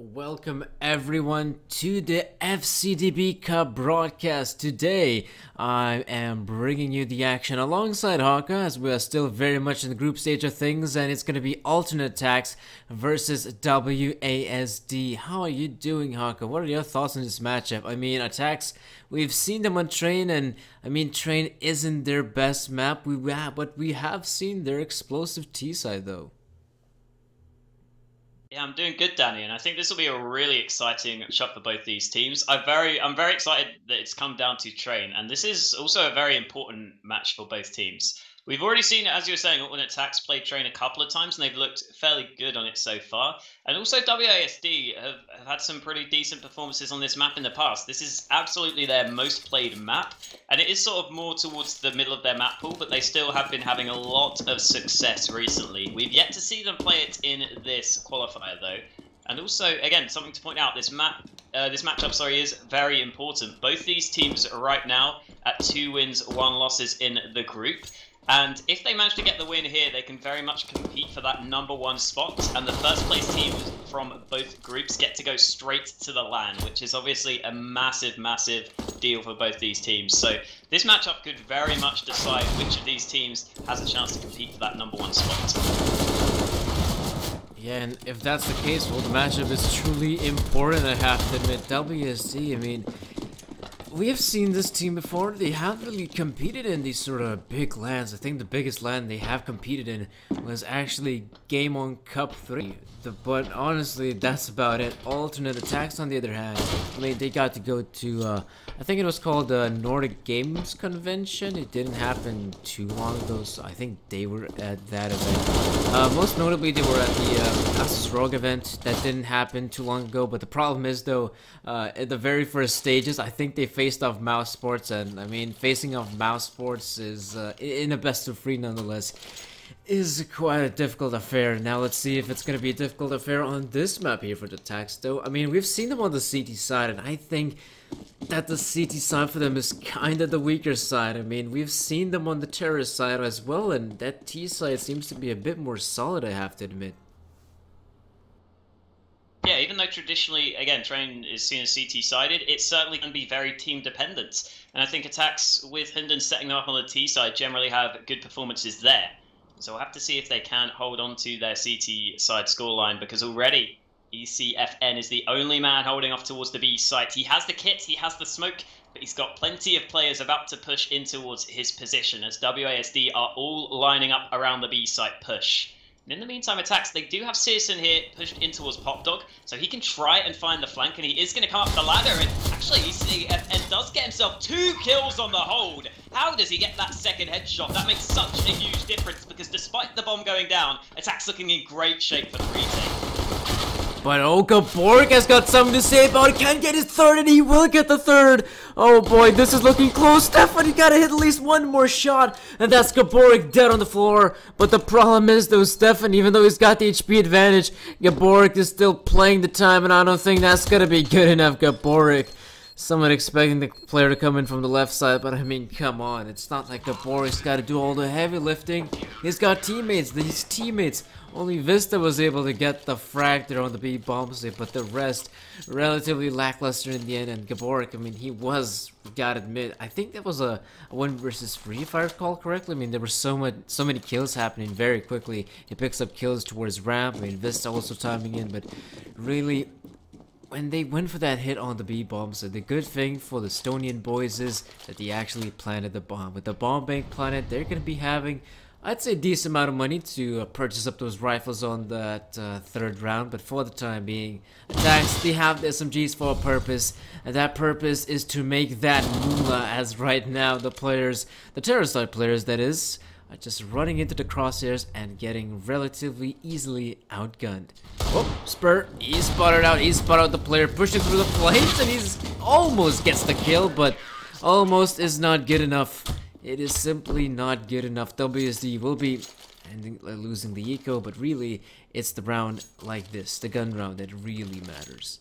Welcome everyone to the FCDB Cup broadcast. Today I am bringing you the action alongside Haka, as we are still very much in the group stage of things, and it's going to be alternate aTTaX versus WASD. How are you doing, Haka? What are your thoughts on this matchup? I mean, aTTaX, we've seen them on Train, and I mean, Train isn't their best map, but we have seen their explosive T-side though. Yeah, I'm doing good, Danny, and I think this will be a really exciting shot for both these teams. I'm very excited that it's come down to Train, and this is also a very important match for both teams. We've already seen, as you were saying, alternate aTTaX play Train a couple of times, and they've looked fairly good on it so far. And also WASD have had some pretty decent performances on this map in the past. This is absolutely their most played map, and it is sort of more towards the middle of their map pool, but they still have been having a lot of success recently. We've yet to see them play it in this qualifier, though. And also, again, something to point out, this matchup, is very important. Both these teams right now at 2 wins, 1 losses in the group. And if they manage to get the win here, they can very much compete for that #1 spot. And the first place teams from both groups get to go straight to the LAN, which is obviously a massive, massive deal for both these teams. So this matchup could very much decide which of these teams has a chance to compete for that #1 spot. Yeah, and if that's the case, well, the matchup is truly important, I have to admit. WSD, I mean, we have seen this team before. They haven't really competed in these sort of big LANs. I think the biggest LAN they have competed in was actually Game On Cup 3. But honestly, that's about it. Alternate aTTaX, on the other hand, I mean, they got to go to, I think it was called the Nordic Games Convention. It didn't happen too long ago, so I think they were at that event. Most notably, they were at the Asus Rogue event. That didn't happen too long ago, but the problem is, though, at the very first stages, I think they faced off Mouse Sports, and I mean, facing off Mouse Sports is, in a best of 3 nonetheless, is quite a difficult affair. Now let's see if it's going to be a difficult affair on this map here for the aTTaX, though. I mean, we've seen them on the CT side, and I think that the CT side for them is kind of the weaker side. I mean, we've seen them on the terrorist side as well, and that T side seems to be a bit more solid, I have to admit. Yeah, even though traditionally, again, Train is seen as CT-sided, it's certainly going to be very team-dependent. And I think aTTaX, with Hinden setting them up on the T side, generally have good performances there. So we'll have to see if they can hold on to their CT side scoreline, because already ECFN is the only man holding off towards the B site. He has the kit, he has the smoke, but he's got plenty of players about to push in towards his position, as WASD are all lining up around the B site push. And in the meantime, aTTaX, they do have Citizen here pushed in towards Popdog, so he can try and find the flank, and he is going to come up the ladder, and actually ECFN does get himself 2 kills on the hold. How does he get that second headshot? That makes such a huge difference, because despite the bomb going down, aTTaX looking in great shape for the retake. But Gaborg has got something to say about it. Can't get his third, and he will get the third. Oh boy, this is looking close. Stefan, you gotta hit at least 1 more shot, and that's Gaborg dead on the floor. But the problem is, though, Stefan, even though he's got the HP advantage, Gaborg is still playing the time, and I don't think that's gonna be good enough. Gaborg, someone expecting the player to come in from the left side, but I mean, come on. It's not like Gaborg's got to do all the heavy lifting. He's got teammates. These teammates, only Vista was able to get the frag there on the B bomb save, but the rest relatively lackluster in the end. And Gaborg, I mean, he was, gotta admit, I think that was a 1 versus 3 if I recall correctly. I mean, there were so many kills happening very quickly. He picks up kills towards ramp. I mean, Vista also timing in, but really, when they went for that hit on the B bomb, so the good thing for the Estonian boys is that they actually planted the bomb. With the bomb bank planted, they're going to be having, I'd say, a decent amount of money to purchase up those rifles on that 3rd round. But for the time being, aTTaX, they have the SMGs for a purpose, and that purpose is to make that moolah, as right now the players, the terrorist side players that is, are just running into the crosshairs and getting relatively easily outgunned. Oh, Spur, he spotted out the player pushing through the flames, and he's almost gets the kill, but almost is not good enough. It is simply not good enough. WSD will be losing the eco, but really, it's the round like this, the gun round, that really matters.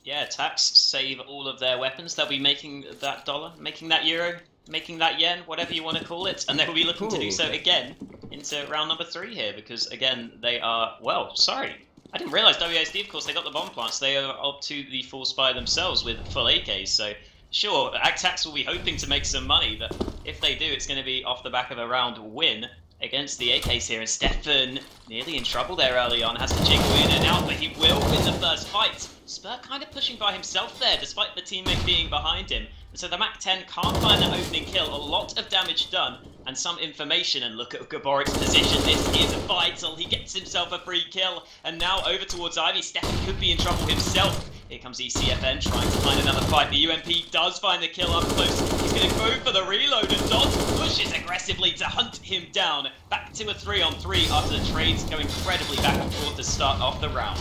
Yeah, aTTaX save all of their weapons. They'll be making that dollar, making that euro, making that yen, whatever you want to call it, and they will be looking to do so again into round number 3 here, because again, they are, well, sorry, I didn't realize WASD, of course, they got the bomb plants. They are up to the force by themselves with full AKs. So, sure, aTTaX will be hoping to make some money, but if they do, it's going to be off the back of a round win against the AKs here. And Stefan nearly in trouble there early on, has to jiggle in and out, but he will win the first fight. Spur kind of pushing by himself there, despite the teammate being behind him. And so the Mac 10 can't find that opening kill. A lot of damage done and some information. And look at Gaboric's position. This is vital. He gets himself a free kill. And now over towards Ivy. Stefan could be in trouble himself. Here comes ECFN trying to find another fight. The UMP does find the kill up close. He's going to go for the reload, and Dodds pushes aggressively to hunt him down. Back to a 3-on-3 after the trades go incredibly back and forth to start off the round.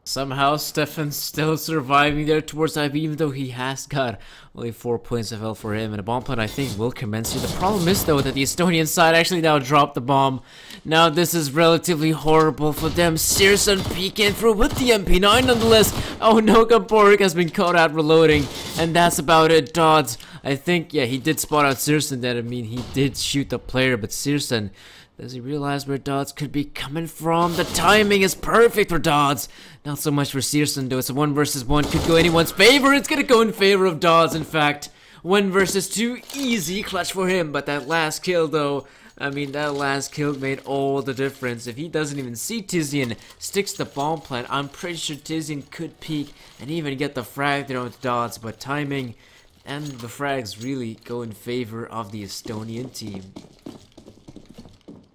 Somehow Stefan's still surviving there towards IB, even though he has got only 4 points of health for him. And a bomb plant, I think, will commence here. The problem is, though, that the Estonian side actually now dropped the bomb. Now this is relatively horrible for them. Searson peeking through with the MP9 nonetheless. Oh no, Gaboric has been caught out reloading. And that's about it. Dodds, I think, yeah, he did spot out Searson then. I mean, he did shoot the player, but Searson, does he realize where Dodds could be coming from? The timing is perfect for Dodds. Not so much for Searson, though. It's a 1 versus 1. Could go anyone's favor. It's going to go in favor of Dodds, in fact. 1 versus 2. Easy clutch for him. But that last kill, though, I mean, that last kill made all the difference. If he doesn't even see Tizian, sticks the bomb plant, I'm pretty sure Tizian could peek and even get the frag there on Dodds. But timing and the frags really go in favor of the Estonian team.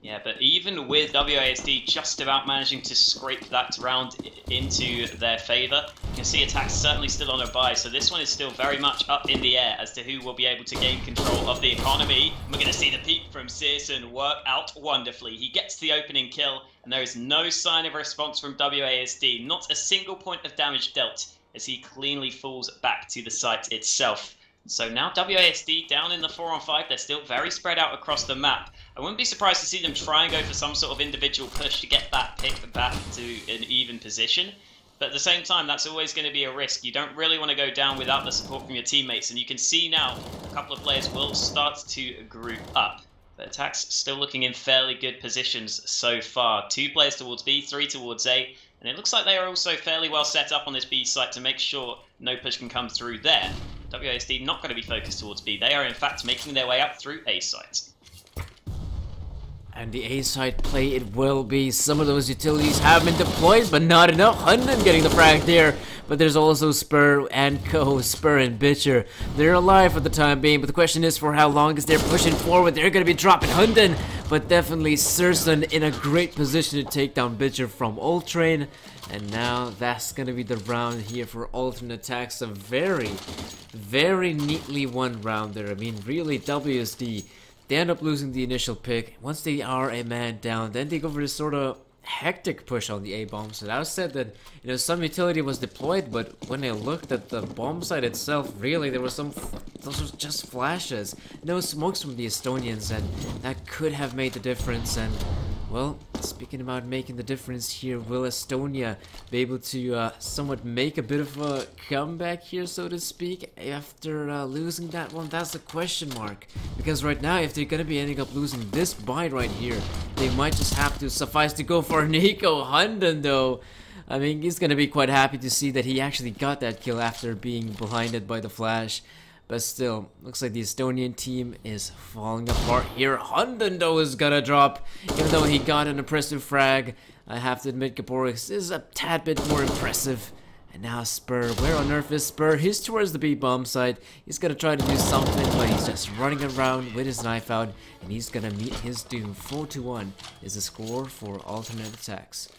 Yeah, but even with WASD just about managing to scrape that round into their favour, you can see aTTaX certainly still on a bye, so this one is still very much up in the air as to who will be able to gain control of the economy. We're going to see the peak from Searson work out wonderfully. He gets the opening kill, and there is no sign of a response from WASD. Not a single point of damage dealt as he cleanly falls back to the site itself. So now WASD down in the 4-on-5, they're still very spread out across the map. I wouldn't be surprised to see them try and go for some sort of individual push to get that pick back to an even position. But at the same time, that's always going to be a risk. You don't really want to go down without the support from your teammates. And you can see now a couple of players will start to group up. But aTTaX still looking in fairly good positions so far. 2 players towards B, 3 towards A. And it looks like they are also fairly well set up on this B site to make sure no push can come through there. WASD not going to be focused towards B. They are in fact making their way up through A site. And the A side play it will be. Some of those utilities have been deployed, but not enough. Hunden getting the frag there. But there's also Spur and Co. Spur and Bitcher. They're alive for the time being, but the question is for how long is they're pushing forward. They're going to be dropping Hunden, but definitely Searson in a great position to take down Bitcher from Ultrain. And now that's going to be the round here for alternate attacks. A very, very neatly won round there. I mean, really, WSD, they end up losing the initial pick. Once they are a man down, then they go for this sort of hectic push on the A bomb. So that was said that, you know, some utility was deployed, but when I looked at the bomb site itself, really there was those were just flashes, no smokes from the Estonians, and that could have made the difference. And well, speaking about making the difference here, will Estonia be able to somewhat make a bit of a comeback here, so to speak, after losing that one? That's a question mark. Because right now, if they're going to be ending up losing this bite right here, they might just have to suffice to go for Nico Hunden, though. I mean, he's going to be quite happy to see that he actually got that kill after being blinded by the flash. But still, looks like the Estonian team is falling apart here. Hunden, though, is gonna drop. Even though he got an impressive frag, I have to admit Gaboric's is a tad bit more impressive. And now Spur, where on earth is Spur? He's towards the B-bomb side. He's gonna try to do something, but he's just running around with his knife out. And he's gonna meet his doom. 4-1 is the score for alternate attacks.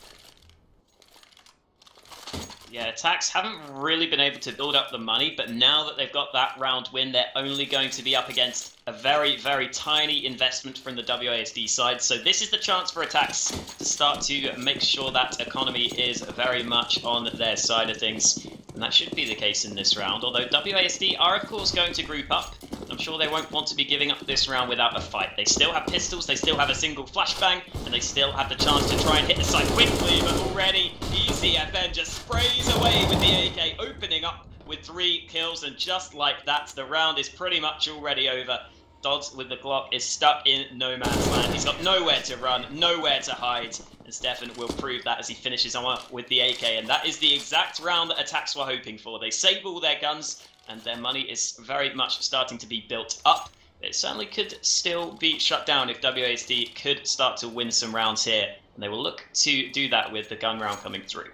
Yeah, aTTaX haven't really been able to build up the money, but now that they've got that round win, they're only going to be up against a very, very tiny investment from the WASD side. So this is the chance for aTTaX to start to make sure that economy is very much on their side of things. And that should be the case in this round, although WASD are, of course, going to group up. I'm sure they won't want to be giving up this round without a fight. They still have pistols, they still have a single flashbang, and they still have the chance to try and hit the site quickly, but already ECFN just sprays away with the AK, opening up with 3 kills, and just like that, the round is pretty much already over. Dodds with the Glock is stuck in no man's land. He's got nowhere to run, nowhere to hide, And Stefan will prove that as he finishes on with the AK. And that is the exact round that aTTaX were hoping for. They save all their guns, and their money is very much starting to be built up. It certainly could still be shut down if WASD could start to win some rounds here. And they will look to do that with the gun round coming through.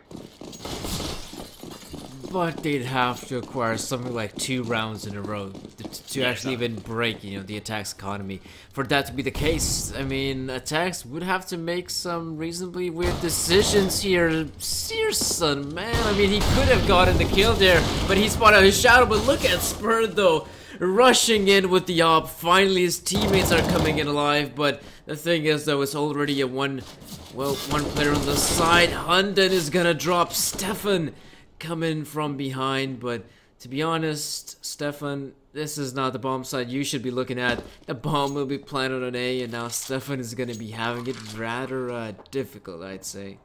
But they'd have to acquire something like 2 rounds in a row to actually even break, you know, the aTTaX economy. For that to be the case, I mean, aTTaX would have to make some reasonably weird decisions here. Searson, man, I mean, he could have gotten the kill there, but he spotted his shadow. But look at Spur, though, rushing in with the op. Finally, his teammates are coming in alive, but the thing is, though, it's already a one player on the side. Hunden is gonna drop Stefan coming from behind, but to be honest, Stefan, this is not the bomb side you should be looking at. The bomb will be planted on A, and now Stefan is going to be having it rather difficult, I'd say.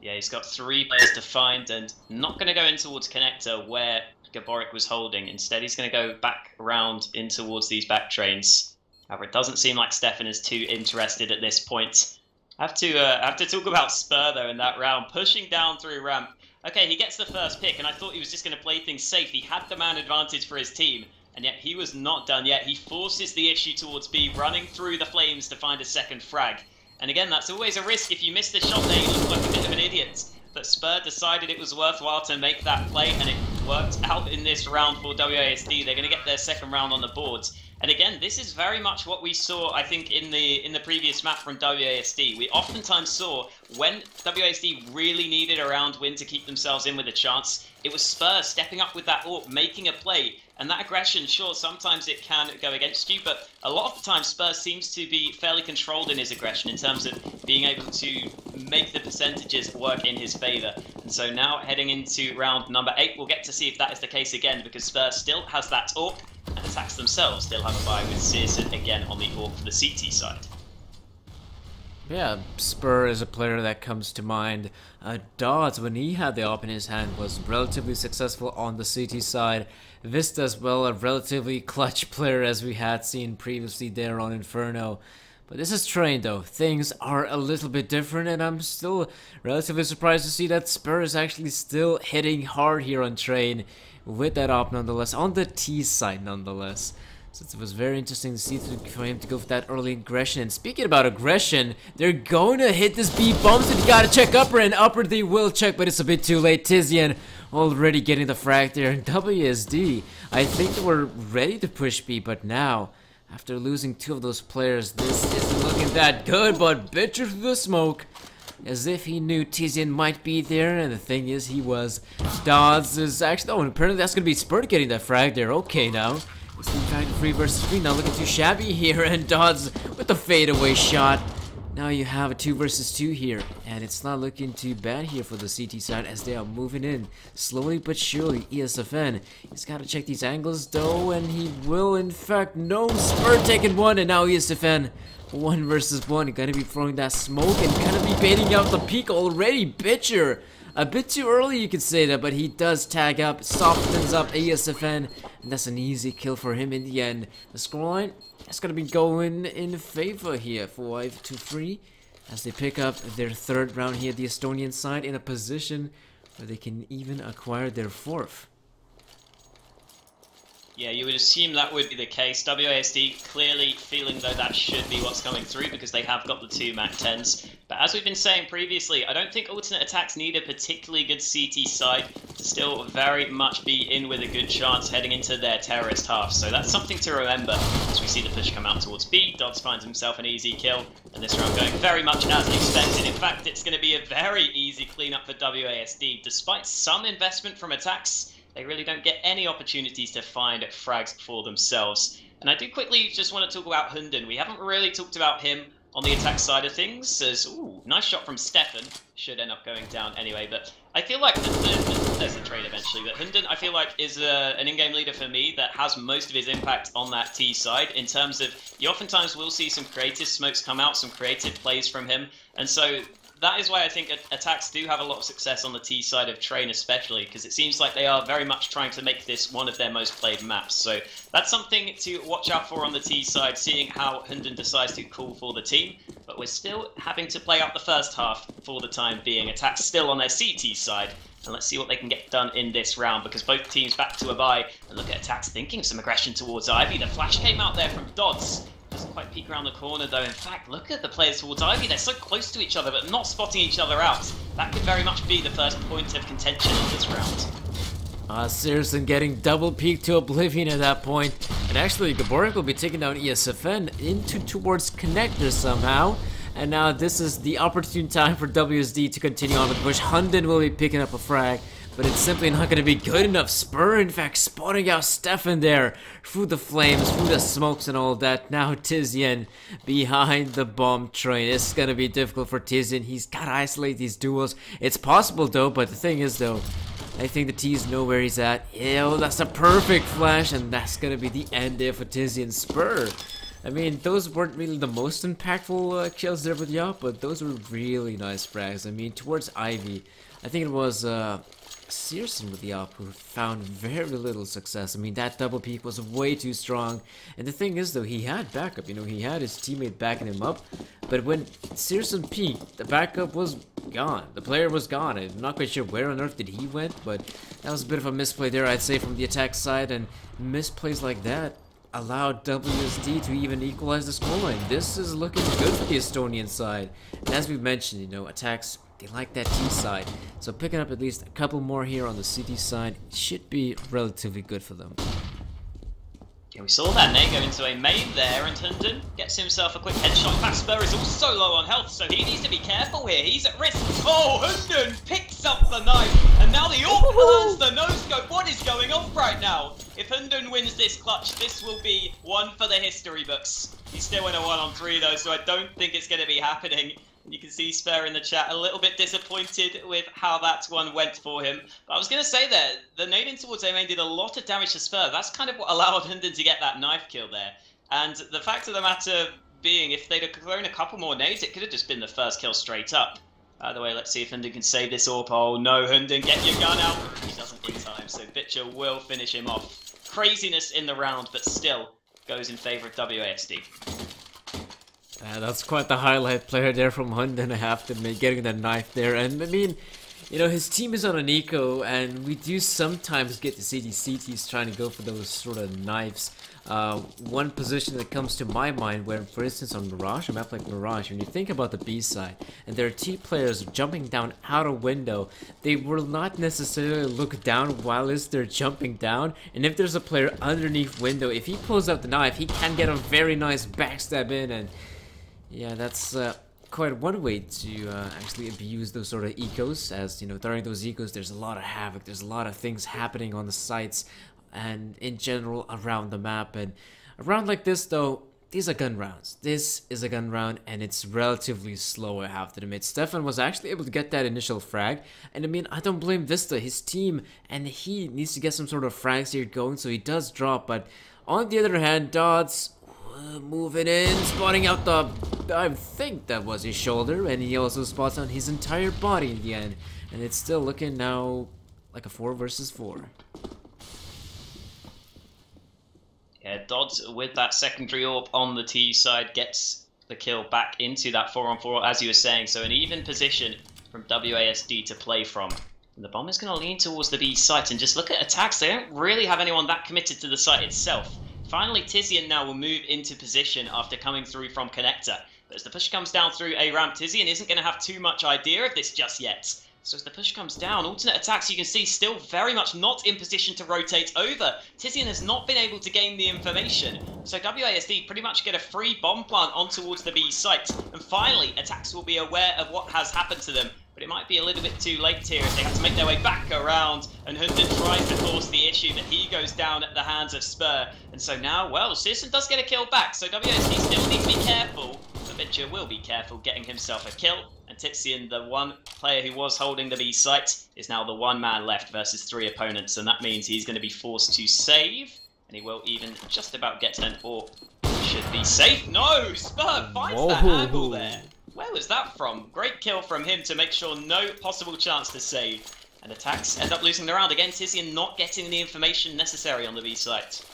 Yeah, he's got 3 players to find, and not going to go in towards connector where Gaborik was holding. Instead, he's going to go back around in towards these back trains. However, it doesn't seem like Stefan is too interested at this point. I have to talk about Spur, though, in that round. Pushing down through ramp. Okay, he gets the first pick, and I thought he was just going to play things safe. He had the man advantage for his team, and yet he was not done yet. He forces the issue towards B, running through the flames to find a second frag. And again, that's always a risk. If you miss the shot there, you look like a bit of an idiot. But Spur decided it was worthwhile to make that play, and it worked out in this round for WASD. They're going to get their second round on the boards. And again, this is very much what we saw, I think, in the previous map from WASD. We oftentimes saw when WASD really needed a round win to keep themselves in with a chance, it was Spurs stepping up with that AWP, making a play. And that aggression, sure, sometimes it can go against you, but a lot of the time Spurs seems to be fairly controlled in his aggression in terms of being able to make the percentages work in his favour. And so now heading into round number 8, we'll get to see if that is the case again, because Spurs still has that AWP, and aTTaX themselves still have a buy with Searson again on the AWP for the CT side. Yeah, Spur is a player that comes to mind. Dodds, when he had the AWP in his hand, was relatively successful on the CT side. Vista as well, a relatively clutch player as we had seen previously there on Inferno. But this is Train, though. Things are a little bit different, and I'm still relatively surprised to see that Spur is actually still hitting hard here on Train with that AWP nonetheless, on the T side nonetheless. So it was very interesting to see for him to go for that early aggression. And speaking about aggression, they're going to hit this B bomb, so you gotta check upper, and upper they will check, but it's a bit too late. Tizian already getting the frag there, and WSD, I think they were ready to push B, but now, after losing 2 of those players, this isn't looking that good, but Bitcher through the smoke, as if he knew Tizian might be there, and the thing is, he was. Dodds is actually, oh, and apparently that's gonna be Spurt getting that frag there. Okay, now. It's in fact 3 versus 3, not looking too shabby here, and Dodds with the fadeaway shot. Now you have a 2 versus 2 here, and it's not looking too bad here for the CT side as they are moving in slowly but surely. ESFN, he's got to check these angles though, and he will in fact. No, Spur taking 1, and now ESFN 1 versus 1. Gonna be throwing that smoke and gonna be baiting out the peak already. Bitcher, a bit too early you could say that, but he does tag up, softens up ESFN, and that's an easy kill for him in the end. The scoreline is going to be going in favor here, 5-3, as they pick up their 3rd round here, the Estonian side, in a position where they can even acquire their 4th. Yeah, you would assume that would be the case. WASD clearly feeling though that should be what's coming through because they have got the 2 Mac 10s. But as we've been saying previously, I don't think alternate attacks need a particularly good CT side to still very much be in with a good chance heading into their terrorist half. So that's something to remember as we see the push come out towards B. Dodds finds himself an easy kill, and this round going very much as expected. In fact, it's going to be a very easy cleanup for WASD. Despite some investment from attacks, they really don't get any opportunities to find frags for themselves. And I do quickly just want to talk about Hunden. We haven't really talked about him on the attack side of things. As, ooh, nice shot from Stefan. Should end up going down anyway. But I feel like Hunden, there's a trade eventually, but Hunden I feel like is an in-game leader for me that has most of his impact on that T side in terms of you oftentimes will see some creative smokes come out, some creative plays from him. And so that is why I think aTTaX do have a lot of success on the T side of Train, especially because it seems like they are very much trying to make this one of their most played maps. So that's something to watch out for on the T side, seeing how Hunden decides to call for the team. But we're still having to play out the first half for the time being. aTTaX still on their CT side. And let's see what they can get done in this round, because both teams back to a bye. And look at aTTaX thinking some aggression towards Ivy. The flash came out there from Dodds. Doesn't quite peek around the corner though. In fact, look at the players towards Ivy. They're so close to each other, but not spotting each other out. That could very much be the first point of contention in this round. Searson getting double peaked to oblivion at that point. And actually, Gaborik will be taking down ESFN towards Connector somehow. And now this is the opportune time for WSD to continue on with the push. Hunden will be picking up a frag, but it's simply not going to be good enough. Spur, in fact, spotting out Stefan there through the flames, through the smokes and all that. Now Tizian behind the bomb train. It's going to be difficult for Tizian. He's got to isolate these duels. It's possible though, but the thing is though, I think the T's know where he's at. Ew, that's a perfect flash, and that's going to be the end there for Tizian. Spur. I mean, those weren't really the most impactful kills there with Yop, but those were really nice frags. I mean, towards Ivy, I think it was Searson with Yop who found very little success. I mean, that double peak was way too strong. And the thing is, though, he had backup. You know, he had his teammate backing him up. But when Searson peaked, the backup was gone. The player was gone. I'm not quite sure where on earth did he went, but that was a bit of a misplay there, I'd say, from the attack side. And misplays like that allowed WSD to even equalize the scoreline. This is looking good for the Estonian side. And as we mentioned, you know, aTTaX, they like that T side. So picking up at least a couple more here on the CT side should be relatively good for them. Yeah, we saw that nade go into a main there, and Hunden gets himself a quick headshot. In fact, Spur is also low on health, so he needs to be careful here. He's at risk. Oh, Hunden picks up the knife, and now the Orc learns the no-scope. What is going on right now? If Hunden wins this clutch, this will be one for the history books. He's still in a 1-on-3 though, so I don't think it's going to be happening. You can see Spur in the chat a little bit disappointed with how that one went for him. But I was going to say there, the nade in towards A main did a lot of damage to Spur. That's kind of what allowed Hunden to get that knife kill there. And the fact of the matter being, if they'd have thrown a couple more nades, it could have just been the first kill straight up. By the way, let's see if Hunden can save this AWP. Oh no, Hunden, get your gun out. He doesn't in time, so Bitcher will finish him off. Craziness in the round, but still goes in favour of WASD. That's quite the highlight player there from Hunden, I have to admit, getting the knife there. And I mean, you know, his team is on an eco, and we do sometimes get to see these CTs trying to go for those sort of knives. One position that comes to my mind when, for instance, on Mirage, a map like Mirage, when you think about the B side, and there are T players jumping down out a window, they will not necessarily look down while they're jumping down, and if there's a player underneath window, if he pulls out the knife, he can get a very nice backstab in, and yeah, that's quite one way to actually abuse those sort of ecos, as, you know, during those ecos there's a lot of havoc, there's a lot of things happening on the sites and in general around the map. And a round like this though, these are gun rounds. This is a gun round and it's relatively slow, I have to admit. Stefan was actually able to get that initial frag, and I mean, I don't blame Vista, his team, and he needs to get some sort of frags here going, so he does drop. But on the other hand, Dodds moving in, spotting out the, I think that was his shoulder, and he also spots out his entire body in the end, and it's still looking now like a 4 versus 4. Yeah, Dodds with that secondary AWP on the T side gets the kill back into that 4-on-4, as you were saying, so an even position from WASD to play from. And the bomb is going to lean towards the B site, and just look at aTTaX, they don't really have anyone that committed to the site itself. Finally, Tizian now will move into position after coming through from Connector. But as the push comes down through A ramp, Tizian isn't going to have too much idea of this just yet. So as the push comes down, alternate aTTaX, you can see, still very much not in position to rotate over. Tizian has not been able to gain the information. So WASD pretty much get a free bomb plant on towards the B site. And finally, aTTaX will be aware of what has happened to them. But it might be a little bit too late here if they have to make their way back around, and Hunden tries to force the issue, but he goes down at the hands of Spur. And so now, well, Searson does get a kill back, so WSD still needs to be careful. But Vitcher will be careful getting himself a kill, and Tizian, the one player who was holding the B site, is now the one man left versus 3 opponents, and that means he's going to be forced to save, and he will even just about get an AWP. Should be safe. No! Spur finds that angle there. Where was that from? Great kill from him to make sure no possible chance to save. And aTTaX end up losing the round. Again, Tizian not getting the information necessary on the B site.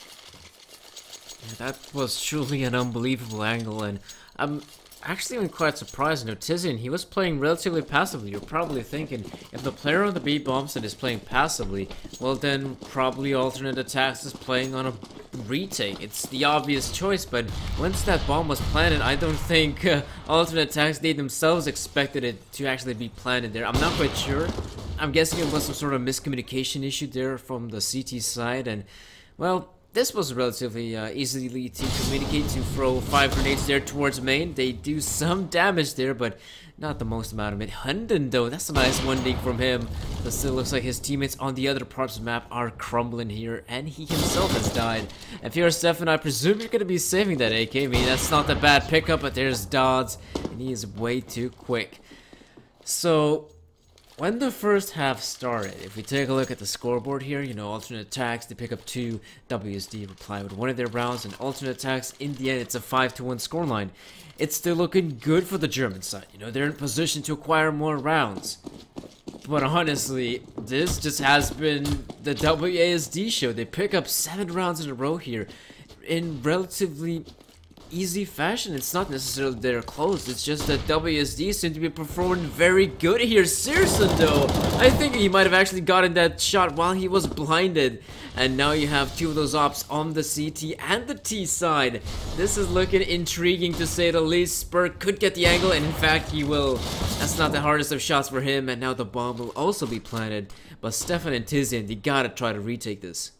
Yeah, that was truly an unbelievable angle, and I'm actually even quite surprised. You know, Tizian, he was playing relatively passively. You're probably thinking, if the player on the B bombs and is playing passively, well then probably alternate aTTaX is playing on a retake. It's the obvious choice, but once that bomb was planted, I don't think alternate aTTaX, they themselves expected it to actually be planted there. I'm not quite sure. I'm guessing it was some sort of miscommunication issue there from the CT side, and well, this was relatively easily to communicate, to throw 5 grenades there towards main. They do some damage there, but not the most amount of it. Hunden though, that's a nice 1-dig from him. But still looks like his teammates on the other parts of the map are crumbling here, and he himself has died. If you're Stefan, I presume you're going to be saving that AK. I mean, that's not a bad pickup, but there's Dodds, and he is way too quick. So when the first half started, if we take a look at the scoreboard here, you know, alternate aTTaX, they pick up 2, WASD reply with one of their rounds, and alternate aTTaX, in the end, it's a 5-1 scoreline. It's still looking good for the German side. You know, they're in position to acquire more rounds. But honestly, this just has been the WASD show. They pick up 7 rounds in a row here in relatively easy fashion. It's not necessarily they're close, it's just that WASD seem to be performing very good here. Searson though, I think he might have actually gotten that shot while he was blinded, and now you have 2 of those ops on the CT and the T side. This is looking intriguing to say the least. Spur could get the angle, and in fact he will. That's not the hardest of shots for him, and now the bomb will also be planted. But Stefan and Tizian, they gotta try to retake this.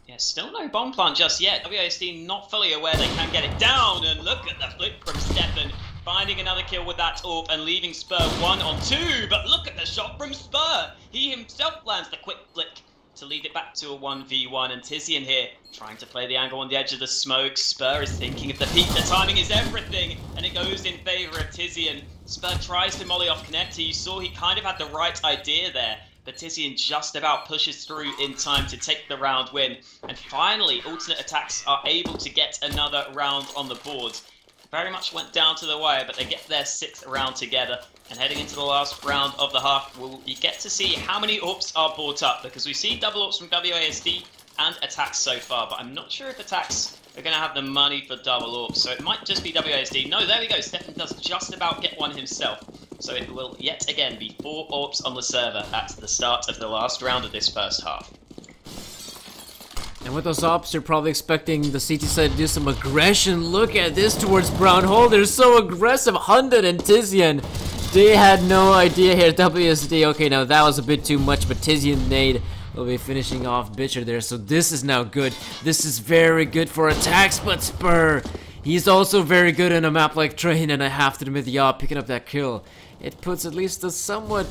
Yeah, still no bomb plant just yet. WASD not fully aware they can get it down, and look at the flip from Stefan, finding another kill with that AWP and leaving Spur 1 on 2, but look at the shot from Spur. He himself lands the quick flick to lead it back to a 1v1, and Tizian here trying to play the angle on the edge of the smoke. Spur is thinking of the peak, the timing is everything, and it goes in favor of Tizian. Spur tries to molly off connector. You saw he kind of had the right idea there, but Tizian just about pushes through in time to take the round win. And finally, alternate aTTaX are able to get another round on the board. Very much went down to the wire, but they get their 6th round together. And heading into the last round of the half, you get to see how many AWPs are bought up, because we see double AWPs from WASD and aTTaX so far, but I'm not sure if aTTaX are going to have the money for double AWPs, so it might just be WASD. No, there we go, Stefan does just about get one himself. So it will yet again be 4 AWPs on the server at the start of the last round of this first half. And with those AWPs, you're probably expecting the CT side to do some aggression. Look at this towards Brown Hole. They're so aggressive. Hunden and Tizian, they had no idea here. WASD, okay, now that was a bit too much, but Tizian Nade will be finishing off Bitcher there. So this is now good. This is very good for aTTaX, but Spur, he's also very good in a map like Train, and I have to admit the AWP picking up that kill. It puts at least a somewhat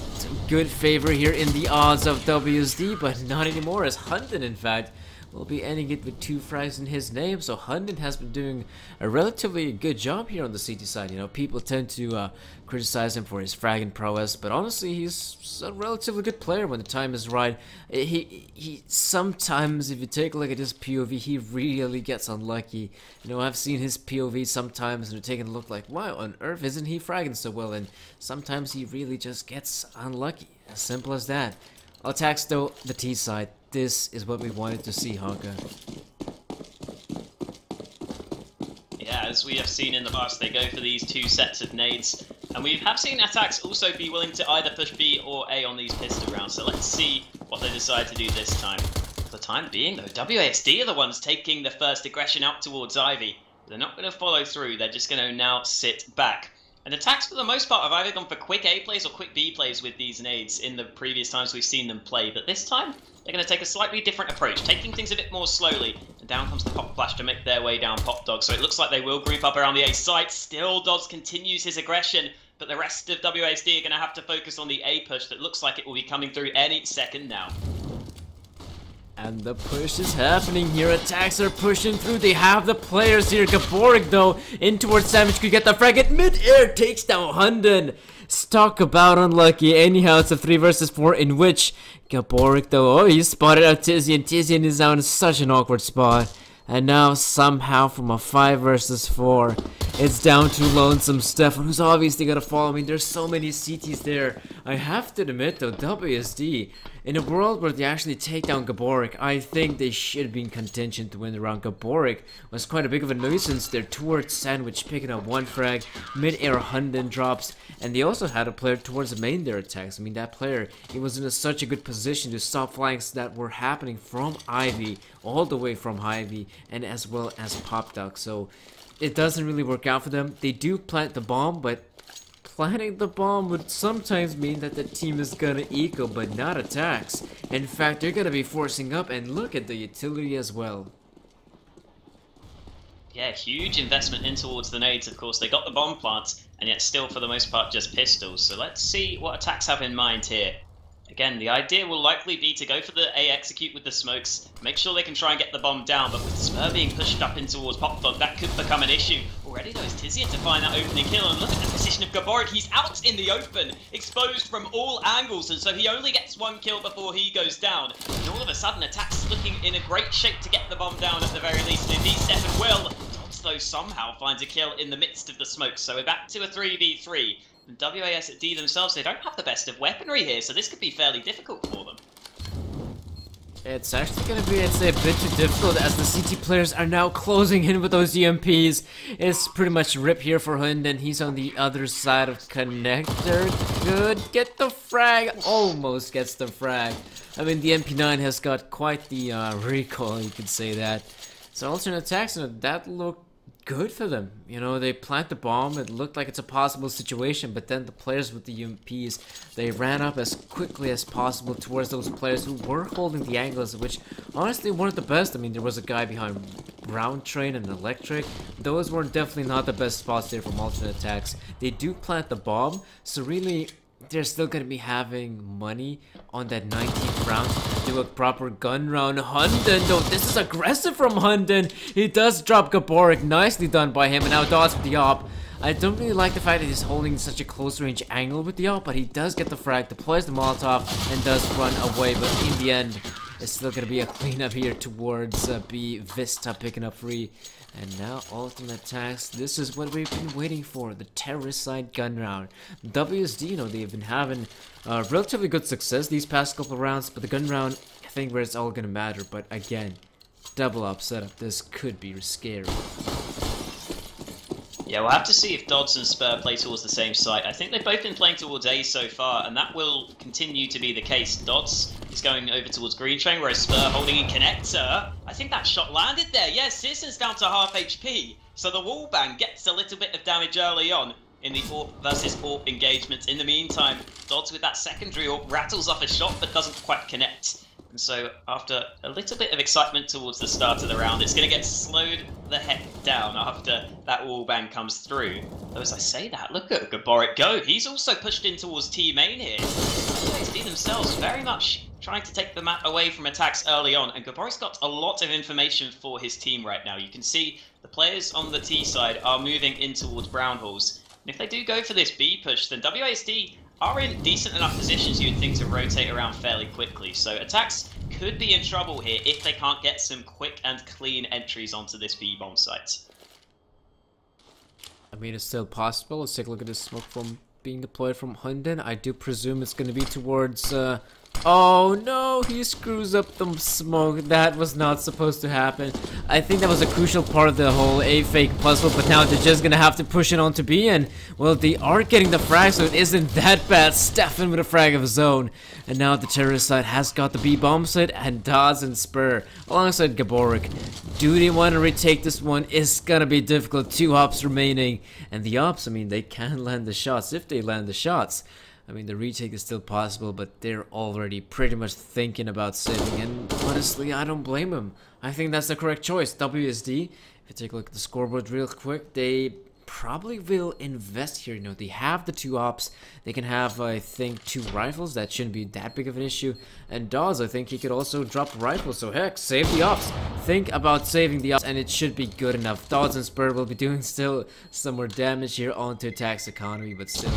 good favor here in the odds of WASD, but not anymore, as Hunden, in fact, will be ending it with 2 frags in his name. So Hunden has been doing a relatively good job here on the CT side. You know, people tend to criticize him for his fragging prowess, but honestly, he's a relatively good player when the time is right. He sometimes, if you take a look at his POV, he really gets unlucky. You know, I've seen his POV sometimes and they're taking a look like, why on earth isn't he fragging so well? And sometimes he really just gets unlucky. As simple as that. aTTaX though, the T side. This is what we wanted to see, Honka. Yeah, as we have seen in the past, they go for these 2 sets of nades. And we have seen aTTaX also be willing to either push B or A on these pistol rounds. So let's see what they decide to do this time. For the time being, though, WASD are the ones taking the first aggression out towards Ivy. They're not going to follow through. They're just going to now sit back. And aTTaX, for the most part, have either gone for quick A plays or quick B plays with these nades in the previous times we've seen them play. But this time, they're going to take a slightly different approach, taking things a bit more slowly. And down comes the Pop Flash to make their way down Pop Dog. So it looks like they will group up around the A site. Still, Dodds continues his aggression, but the rest of WASD are going to have to focus on the A push that looks like it will be coming through any second now. And the push is happening here. aTTaX are pushing through. They have the players here. Gaborik, though, in towards Savage, could get the frag at mid-air. Takes down Hunden. Talk about unlucky. Anyhow, it's a 3 versus 4 in which Gaborik, though, oh, he spotted out Tizian. Tizian is now in such an awkward spot. And now somehow from a 5 versus 4, it's down to Lonesome Stefan, who's obviously gonna fall. I mean, there's so many CTs there. I have to admit though, WSD, in a world where they actually take down Gaborik, I think they should be in contention to win the round. Gaborik was quite a big of a nuisance there towards Sandwich, picking up 1 frag, mid-air Hunden drops, and they also had a player towards the main there attacks. I mean, that player, he was in such a good position to stop flanks that were happening from Ivy, all the way from Ivy, and as well as Pop Duck. So it doesn't really work out for them. They do plant the bomb, but planting the bomb would sometimes mean that the team is gonna eco, but not attacks. In fact, they're gonna be forcing up, and look at the utility as well. Yeah, huge investment in towards the nades, of course. They got the bomb plant, and yet still, for the most part, just pistols. So let's see what aTTaX have in mind here. Again, the idea will likely be to go for the A execute with the smokes, make sure they can try and get the bomb down, but with Spur being pushed up in towards Popdog, that could become an issue. Already though, is Tizian to find that opening kill, and look at the position of Gaborik, he's out in the open, exposed from all angles, and so he only gets 1 kill before he goes down. And all of a sudden, aTTaX looking in a great shape to get the bomb down at the very least, and indeed Stefan will. Dots though somehow finds a kill in the midst of the smoke, so we're back to a 3v3. And WASD themselves, they don't have the best of weaponry here, so this could be fairly difficult for them. It's actually going to be, I'd say, a bit too difficult as the CT players are now closing in with those EMPs. It's pretty much rip here for Hunden. He's on the other side of connector. Good. Get the frag. Almost gets the frag. I mean, the MP9 has got quite the recoil, you could say that. So alternate attacks, and that looked good for them. You know, they plant the bomb, it looked like it's a possible situation, but then the players with the UMPs, they ran up as quickly as possible towards those players who were holding the angles, which honestly weren't the best. I mean, there was a guy behind Brown Train and Electric. Those were definitely not the best spots there from alternate attacks. They do plant the bomb, so really they're still going to be having money on that 19th round to do a proper gun round. Hunden, though, this is aggressive from Hunden. He does drop Gaborik. Nicely done by him, and now dodge with the op. I don't really like the fact that he's holding such a close range angle with the op, but he does get the frag, deploys the Molotov, and does run away. But in the end, it's still going to be a cleanup here towards B Vista picking up free. And now ultimate attacks. This is what we've been waiting for, the terrorist side gun round. WSD, you know, they've been having relatively good success these past couple of rounds, but the gun round, I think where it's all gonna matter. But again, double up setup, this could be scary. Yeah, we'll have to see if Dodds and Spur play towards the same site. I think they've both been playing towards A so far, and that will continue to be the case. Dodds is going over towards Green Train, whereas Spur holding in Connector. I think that shot landed there. Yes, Citizen's down to half HP, so the wallbang gets a little bit of damage early on in the AWP versus AWP engagement. In the meantime, Dodds with that secondary AWP rattles off a shot but doesn't quite connect. And so after a little bit of excitement towards the start of the round, it's going to get slowed the heck down after that wallbang comes through. Though as I say that, look at Gaborik go. He's also pushed in towards T main here. WASD themselves very much trying to take the map away from attacks early on, and Gaborik's got a lot of information for his team right now. You can see the players on the T side are moving in towards Brown Halls. And if they do go for this B push, then WASD are in decent enough positions, you would think, to rotate around fairly quickly. So aTTaX could be in trouble here if they can't get some quick and clean entries onto this B bomb site. I mean, it's still possible. Let's take a look at this smoke from being deployed from Hunden. I do presume it's going to be towards oh no, he screws up the smoke. That was not supposed to happen. I think that was a crucial part of the whole A fake puzzle, but now they're just gonna have to push it on to B, and well, they are getting the frag, so it isn't that bad. Stefan with a frag of his own, and now the terrorist side has got the B bomb site, and Dodds and Spur alongside Gaborik. Do they want to retake this one? It's gonna be difficult. 2 ops remaining, and the ops, I mean, they can land the shots if they land the shots. I mean, the retake is still possible, but they're already pretty much thinking about saving, and honestly, I don't blame them. I think that's the correct choice. WSD, if you take a look at the scoreboard real quick, they probably will invest here. You know, they have the 2 ops. They can have, I think, 2 rifles. That shouldn't be that big of an issue. And Dawes, I think he could also drop rifles. So heck, save the ops. Think about saving the ops, and it should be good enough. Dawes and Spur will be doing still some more damage here onto aTTaX economy, but still,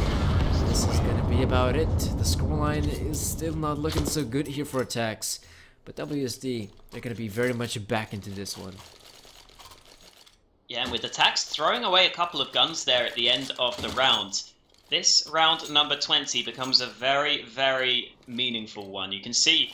this is gonna be about it. The scoreline is still not looking so good here for aTTaX, but WSD, they're gonna be very much back into this one. Yeah, and with aTTaX throwing away a couple of guns there at the end of the round, this round number 20 becomes a very, very meaningful one. You can see